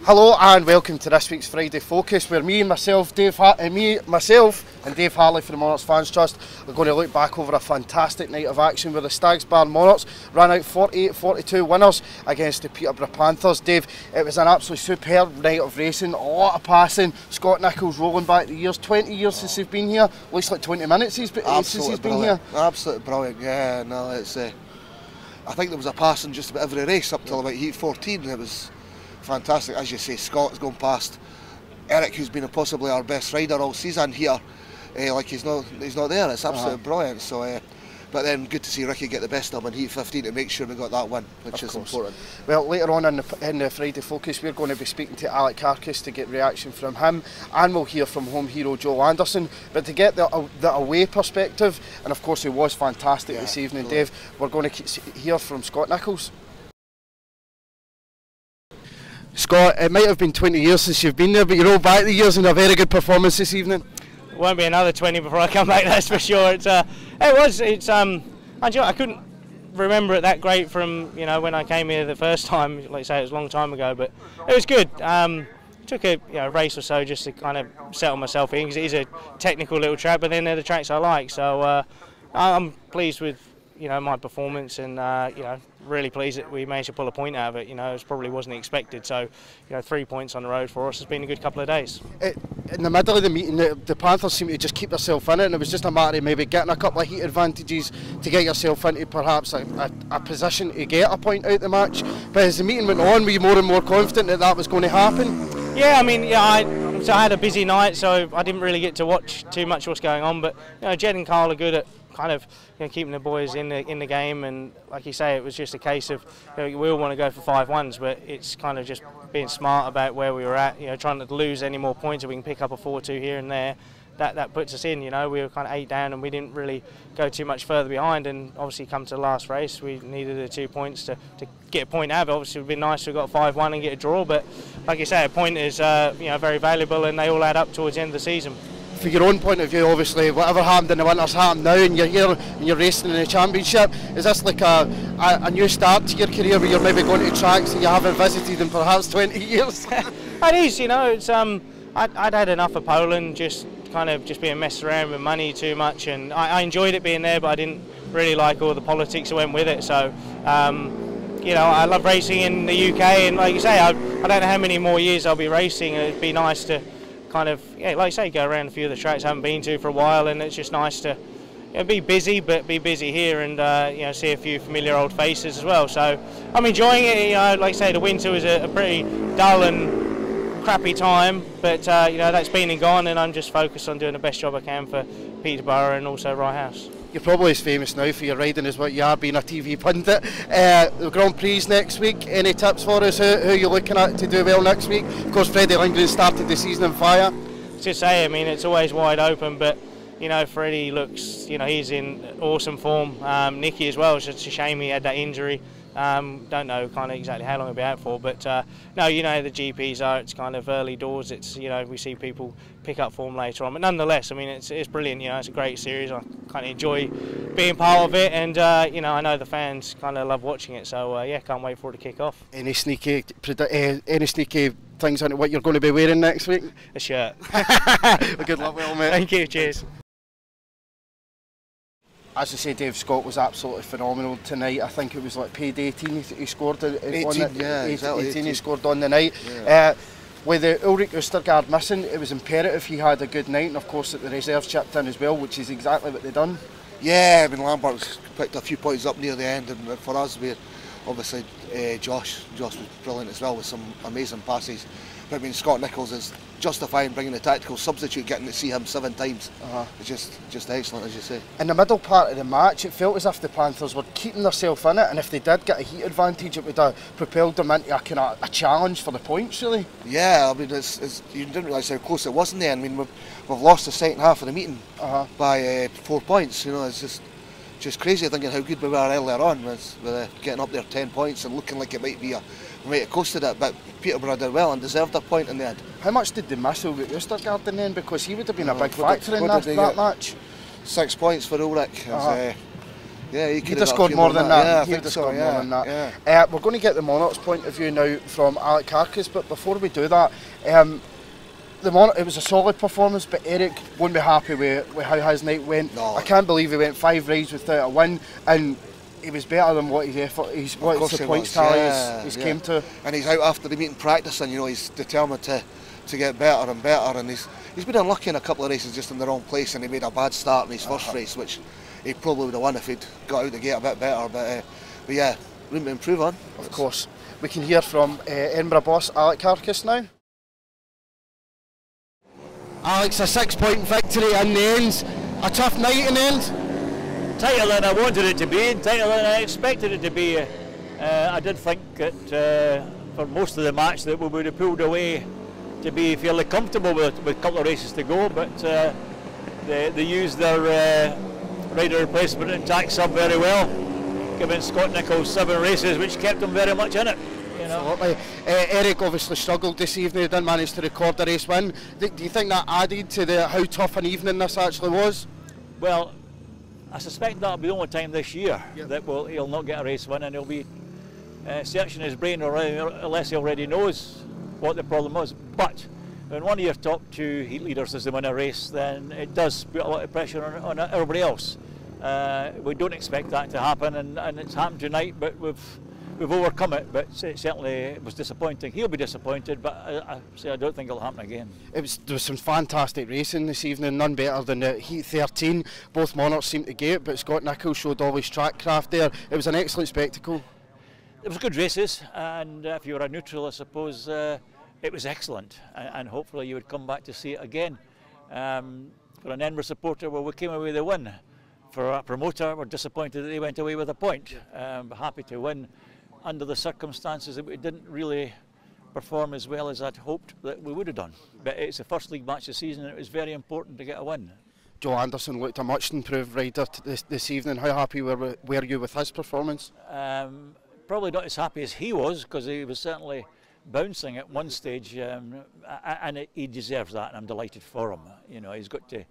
Hello and welcome to this week's Friday Focus, where myself and Dave Harley from the Monarchs Fans Trust are going to look back over a fantastic night of action where the Stags Bar Monarchs ran out 48-42 winners against the Peterborough Panthers. Dave, it was an absolutely superb night of racing, a lot of passing. Scott Nichols rolling back the years, 20 years since he's been here. Looks like 20 minutes since he's been here. Absolutely brilliant, yeah. No, it's. I think there was a passing just about every race up till about heat 14. It was fantastic. As you say, Scott's gone past Eric, who's been possibly our best rider all season here. Like he's not there. It's absolutely brilliant. So, but then good to see Ricky get the best of him in heat 15 to make sure we got that win, which is important. Well, later on in the Friday Focus, we're going to be speaking to Alex Harkess to get reaction from him, and we'll hear from home hero Joe Andersson. But to get the away perspective, and of course he was fantastic this evening, Dave, we're going to hear from Scott Nichols. Scott, it might have been 20 years since you've been there, but you're all back the years and a very good performance this evening. It won't be another 20 before I come back, that's for sure. I couldn't remember it that great from when I came here the first time. Like I say, it was a long time ago, but it was good. Took a race or so just to kind of settle myself in, because it is a technical little track, but then they're the tracks I like. So I'm pleased with my performance, and really pleased that we managed to pull a point out of it. It probably wasn't expected. So 3 points on the road for us has been a good couple of days. In the middle of the meeting, the Panthers seemed to just keep themselves in it, and it was just a matter of maybe getting a couple of heat advantages to get yourself into perhaps a position to get a point out the match. But as the meeting went on, were you more and more confident that that was going to happen? Yeah, I had a busy night, so I didn't really get to watch too much what's going on. But Jed and Carl are good at kind of keeping the boys in the game, and like you say, it was just a case of we all want to go for 5-1s, but it's kind of just being smart about where we were at, trying not to lose any more points, so we can pick up a 4-2 here and there. That puts us in. We were kind of 8 down and we didn't really go too much further behind, and obviously come to the last race we needed the 2 points to get a point out of it. Obviously it would be nice to have got 5-1 and get a draw, but like you say, a point is very valuable, and they all add up towards the end of the season. For your own point of view, obviously, whatever happened in the winter's happened now, and you're here and you're racing in the championship. Is this like a new start to your career, where you're maybe going to tracks that you haven't visited in perhaps 20 years? It is, it's I'd had enough of Poland, just being messed around with money too much, and I enjoyed it being there, but I didn't really like all the politics that went with it. So I love racing in the UK, and like you say, I don't know how many more years I'll be racing. It'd be nice to like you say, go around a few of the tracks I haven't been to for a while, and it's just nice to be busy, but be busy here, and see a few familiar old faces as well. So I'm enjoying it. Like I say, the winter was a pretty dull and crappy time, but that's been and gone, and I'm just focused on doing the best job I can for Peterborough and also Rye House. You're probably as famous now for your riding as what you are being a TV pundit. The Grand Prix next week, any tips for us? Who are you looking at to do well next week? Of course, Freddie Lindgren started the season on fire. Just say, it's always wide open, but Freddie looks, he's in awesome form. Nicky as well. It's just a shame he had that injury. Don't know exactly how long he'll be out for, but no, the GPs are. It's kind of early doors. It's we see people pick up form later on, but nonetheless, it's brilliant. It's a great series. I kind of enjoy being part of it, and I know the fans kind of love watching it. So yeah, can't wait for it to kick off. Any sneaky things on what you're going to be wearing next week? A shirt. Good luck, well, mate. Thank you. Cheers. As I say, Dave, Scott was absolutely phenomenal tonight. I think it was like paid 18 he scored. 18 he scored on the night. Yeah. With the Ulrich Ostergaard missing, it was imperative he had a good night, and of course that the reserves chipped in as well, which is exactly what they've done. Yeah, Lambert's picked a few points up near the end, and for us, obviously Josh was brilliant as well with some amazing passes. But Scott Nichols is justifying bringing the tactical substitute, getting to see him 7 times. It's just excellent, as you say. In the middle part of the match, it felt as if the Panthers were keeping themselves in it, and if they did get a heat advantage, it would have propelled them into a challenge for the points, really. Yeah, you didn't realise how close it was in the end. We've lost the second half of the meeting by 4 points. It's just crazy thinking how good we were earlier on, with getting up there 10 points and looking like it might be we might have coasted it, but Peterborough did well and deserved a point in the end. How much did they miss Ulrich Ostergaard in the end? Because he would have been a big factor in that match. 6 points for Ulrich. Yeah, he'd have scored more than that. Yeah, I he'd think have so, scored more than that. Yeah. We're going to get the Monarchs' point of view now from Alex Harkess, but before we do that, it was a solid performance, but Eric won't be happy with how his night went. No. I can't believe he went 5 rides without a win, and he was better than what the points tally he's came to. And he's out after the meeting practicing, you know, he's determined to get better and better, and he's been unlucky in a couple of races just in the wrong place, and he made a bad start in his first race, which he probably would have won if he'd got out the gate a bit better, but yeah, room to improve on. Of course. We can hear from Edinburgh boss Alex Harkess now. Alex, a 6-point victory in the end. A tough night in the end. Tighter than I wanted it to be, tighter than I expected it to be. I did think that for most of the match that we would have pulled away to be fairly comfortable with a couple of races to go, but they used their rider replacement and tack sub very well, giving Scott Nichols 7 races, which kept him very much in it. You know. Absolutely. Eric obviously struggled this evening, he didn't manage to record the race win. Do you think that added to how tough an evening this actually was? Well, I suspect that'll be the only time this year that he'll not get a race win, and he'll be searching his brain unless he already knows what the problem was. But when one of your top 2 heat leaders is to win a race, then it does put a lot of pressure on everybody else. We don't expect that to happen, and it's happened tonight, but we've overcome it, but it certainly was disappointing. He'll be disappointed, but I don't think it'll happen again. There was some fantastic racing this evening, none better than the Heat 13. Both Monarchs seemed to get, but Scott Nichols showed all his track craft there. It was an excellent spectacle. It was good races, and if you were a neutral, I suppose it was excellent, and hopefully you would come back to see it again. For an Edinburgh supporter, well, we came away with a win. For a promoter, we're disappointed that they went away with a point. But happy to win under the circumstances that we didn't really perform as well as I'd hoped that we would have done. But it's the first league match of the season, and it was very important to get a win. Joe Andersson looked a much improved rider this evening. How happy were you with his performance? Probably not as happy as he was, because he was certainly bouncing at one stage, and he deserves that, and I'm delighted for him. You know, he's got to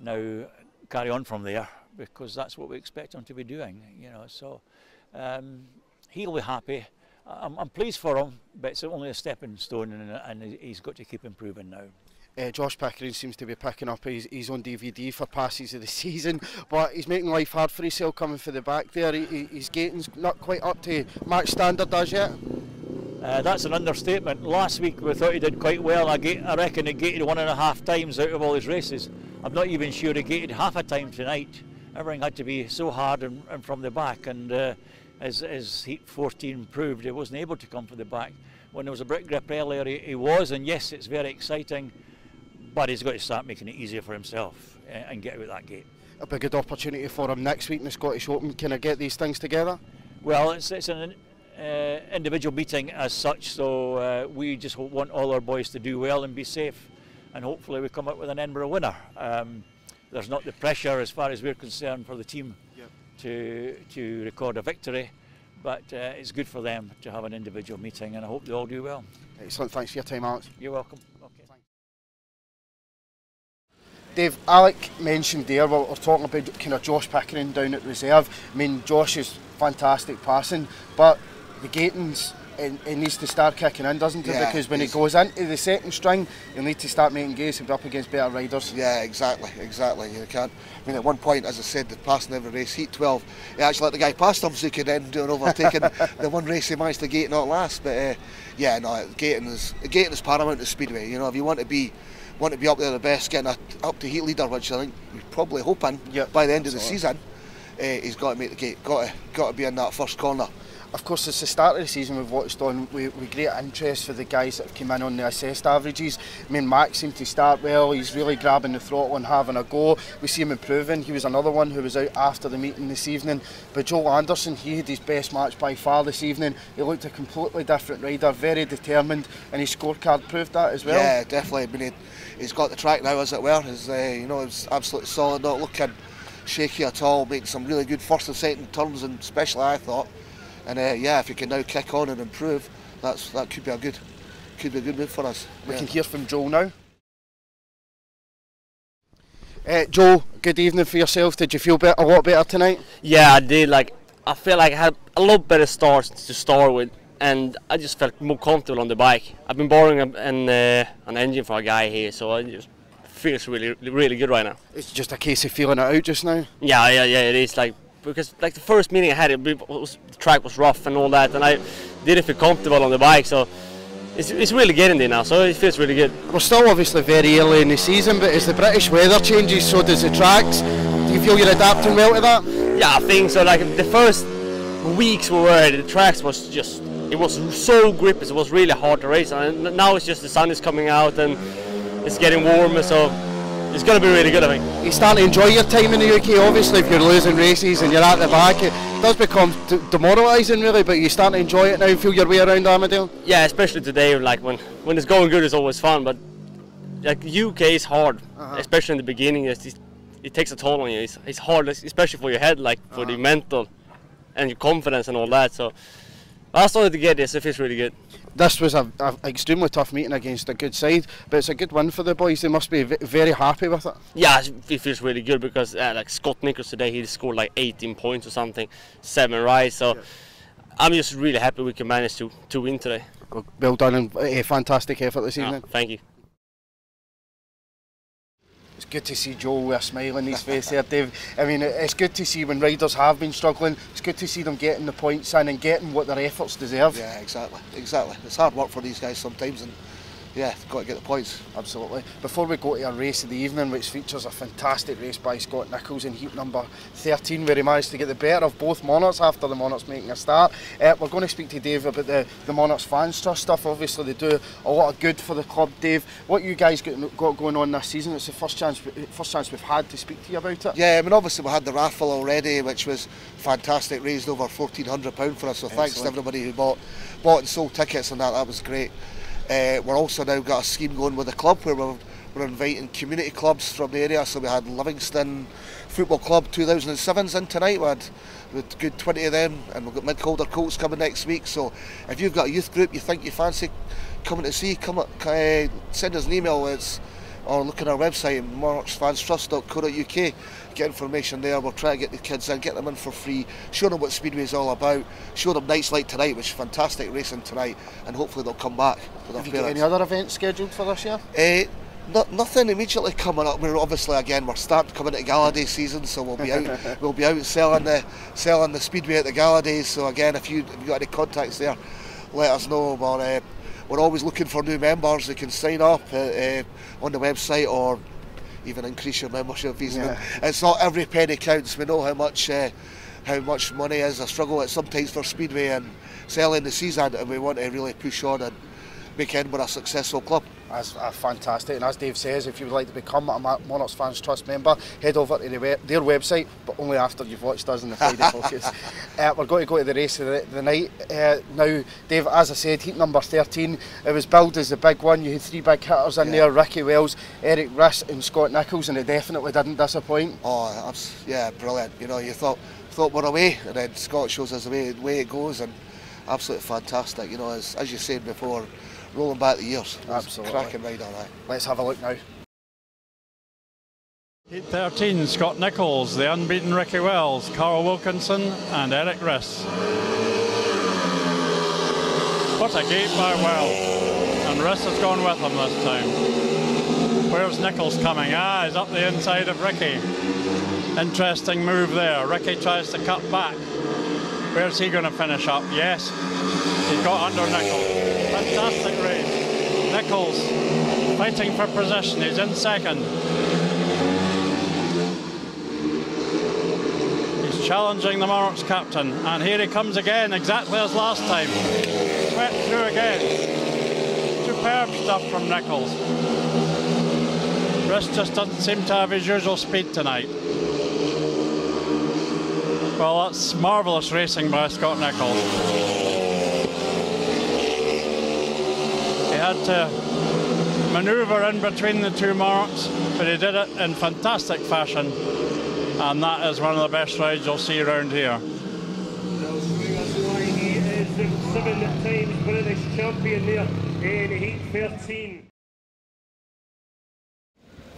now carry on from there, because that's what we expect him to be doing. You know, so he'll be happy. I'm pleased for him, but it's only a stepping stone, and he's got to keep improving now. Josh Pickering seems to be picking up his own DVD for passes of the season, but he's making life hard for himself coming for the back there. His gating's not quite up to match standard as yet. That's an understatement. Last week we thought he did quite well. I reckon he gated 1.5 times out of all his races. I'm not even sure he gated half a time tonight. Everything had to be so hard and from the back, and as Heat 14 proved, he wasn't able to come from the back. When there was a brick grip earlier, he was, and yes, it's very exciting, but he's got to start making it easier for himself and get out that gate. It'll be a good opportunity for him next week in the Scottish Open. Can I get these things together? Well, it's an individual meeting as such, so we just want all our boys to do well and be safe, and hopefully we come up with an Edinburgh winner. There's not the pressure, as far as we're concerned, for the team to record a victory, but it's good for them to have an individual meeting, and I hope they all do well. Excellent, thanks for your time, Alex. You're welcome. Okay. Dave, Alec mentioned there, we're talking about kind of Josh Pickering down at reserve. I mean, Josh is fantastic passing, but the gating's it needs to start kicking in, doesn't it? Yeah, because when he goes into the second string, he'll need to start making gates and be up against better riders. Yeah, exactly. You can't. I mean, at one point, as I said, the passing every race, Heat 12, he actually let the guy past him so he could then do an overtaking. The one race he managed to gate not last, but yeah, no, gating is paramount to Speedway. You know, if you want to be up there the best, getting up to Heat leader, which I think we're probably hoping by the end of the season, he's got to make the gate. Got to be in that first corner. Of course, it's the start of the season we've watched on with great interest for the guys that have come in on the assessed averages. I mean, Max seemed to start well, he's really grabbing the throttle and having a go. We see him improving. He was another one who was out after the meeting this evening. But Joel Andersson, he had his best match by far this evening. He looked a completely different rider, very determined, and his scorecard proved that as well. Yeah, definitely. I mean, he's got the track now, as it were. You know, it's absolutely solid, not looking shaky at all, making some really good first and second turns, and especially I thought. And yeah, if he can now kick on and improve, that could be a good move for us. We can hear from Joel now. Joe, good evening for yourself. Did you feel a lot better tonight? Yeah, I did. I feel like I had a lot better start to start with, and I just felt more comfortable on the bike. I've been borrowing an engine for a guy here, so I just feels really good right now. It's just a case of feeling it out just now. Yeah, it is. Because the first meeting I had, the track was rough and all that, and I didn't feel comfortable on the bike, so. It's really getting there now, so it feels really good. We're still obviously very early in the season, but as the British weather changes, so does the tracks. Do you feel you're adapting well to that? Yeah, I think so. The first weeks we were the tracks was just, it was so grippy, so it was really hard to race. And now it's just the sun is coming out and it's getting warmer, so it's going to be really good, I think. You start to enjoy your time in the UK, obviously, if you're losing races and you're at the back. It does become demoralising, really, but you start to enjoy it now and feel your way around Armadale? Yeah, especially today, when it's going good, it's always fun, but UK is hard, especially in the beginning. It takes a toll on you. It's hard, especially for your head, for the mental and your confidence and all that. So I started to get this, it feels really good. This was an extremely tough meeting against a good side, but it's a good win for the boys. They must be very happy with it. Yeah, it feels really good because Scott Nichols today, he scored 18 points or something, 7 rides. So I'm just really happy we can manage to win today. Well done and a fantastic effort this evening. Thank you. It's good to see Joe with a smile on his face there, Dave. I mean, it's good to see when riders have been struggling, it's good to see them getting the points in and getting what their efforts deserve. Yeah, exactly. It's hard work for these guys sometimes, and yeah, they've got to get the points. Absolutely. Before we go to our race of the evening, which features a fantastic race by Scott Nichols in heat number 13, where he managed to get the better of both Monarchs after the Monarchs making a start. We're going to speak to Dave about the Monarchs Fans Trust stuff. Obviously, they do a lot of good for the club. Dave, what you guys got going on this season? It's the first chance we've had to speak to you about it. Yeah, I mean, obviously we had the raffle already, which was fantastic, raised over £1,400 for us, so thanks to everybody who bought and sold tickets, and that was great. We're also now got a scheme going with the club where we're inviting community clubs from the area. So we had Livingston Football Club 2007s in tonight. We had a good 20 of them, and we've got Mid-Calder Colts coming next week. So if you've got a youth group you think you fancy coming to see, send us an email. Or look at our website, monarchsfanstrust.co.uk. Get information there. We'll try to get the kids in, get them in for free, show them what Speedway is all about, show them nights like tonight, which is fantastic racing tonight, and hopefully they'll come back. Have you got any other events scheduled for this year? Nothing immediately coming up. We're obviously we're starting to come into Gala Day season, so we'll be out selling the Speedway at the Gala Days. So again, if you've got any contacts there, let us know. But we're always looking for new members who can sign up on the website or even increase your membership fees. Yeah. It's not every penny counts. We know how much money is a struggle at sometimes for Speedway and selling the season, and we want to really push on and make Edinburgh a successful club. That's fantastic, and as Dave says, if you would like to become a Monarchs Fans Trust member, head over to their website, but only after you've watched us in the Friday Focus. We're going to go to the race of the night now. Dave, as I said, heat number 13, it was billed as the big one. You had 3 big hitters in there, Ricky Wells, Eric Riss and Scott Nichols, and it definitely didn't disappoint. Oh, yeah, brilliant. You know, you thought we're away, and then Scott shows us the way it goes, and absolutely fantastic. You know, as you said before, rolling back the years. Absolutely. Cracking ride on that. Let's have a look now. Heat 13, Scott Nichols, the unbeaten Ricky Wells, Carl Wilkinson and Eric Riss. What a gate by Wells, and Riss has gone with him this time. Where's Nichols coming? He's up the inside of Ricky. Interesting move there. Ricky tries to cut back. Where's he going to finish up? Yes, he's got under Nichols. Fantastic race. Nichols fighting for position. He's in second. He's challenging the Monarchs captain, and here he comes again, exactly as last time. Swept through again. Superb stuff from Nichols. Riss just doesn't seem to have his usual speed tonight. Well, that's marvellous racing by Scott Nichols. He had to manoeuvre in between the two Monarchs, but he did it in fantastic fashion, and that is one of the best rides you'll see around here. He is the 7 times British champion there in Heat 13.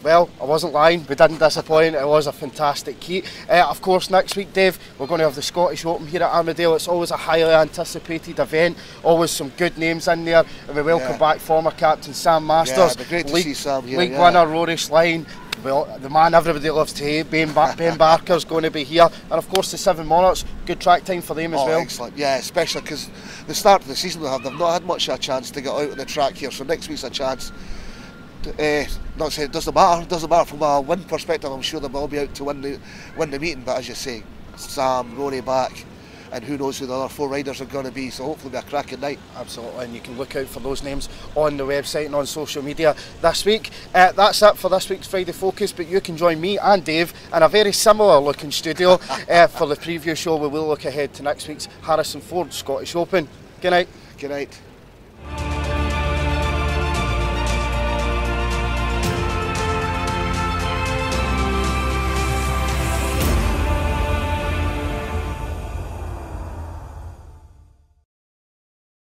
Well, I wasn't lying, we didn't disappoint, it was a fantastic heat. Of course, next week, Dave, we're going to have the Scottish Open here at Armadale. It's always a highly anticipated event, always some good names in there, and we welcome back former captain Sam Masters, Yeah, it'd be great to see Sam here, league winner Rory Sline, well, the man everybody loves to hate, Ben Barker's going to be here, and of course the 7 Monarchs, good track time for them as well. Excellent, yeah, especially because the start of the season they've not had much of a chance to get out on the track here, so next week's a chance. Not saying it doesn't matter from a win perspective. I'm sure they'll all be out to win the meeting, but as you say, Sam, Rory back, and who knows who the other 4 riders are going to be, so hopefully it'll be a cracking night. Absolutely, and you can look out for those names on the website and on social media this week. That's it for this week's Friday Focus, but you can join me and Dave in a very similar looking studio for the preview show. We will look ahead to next week's Harrison Ford Scottish Open. Good night. Good night.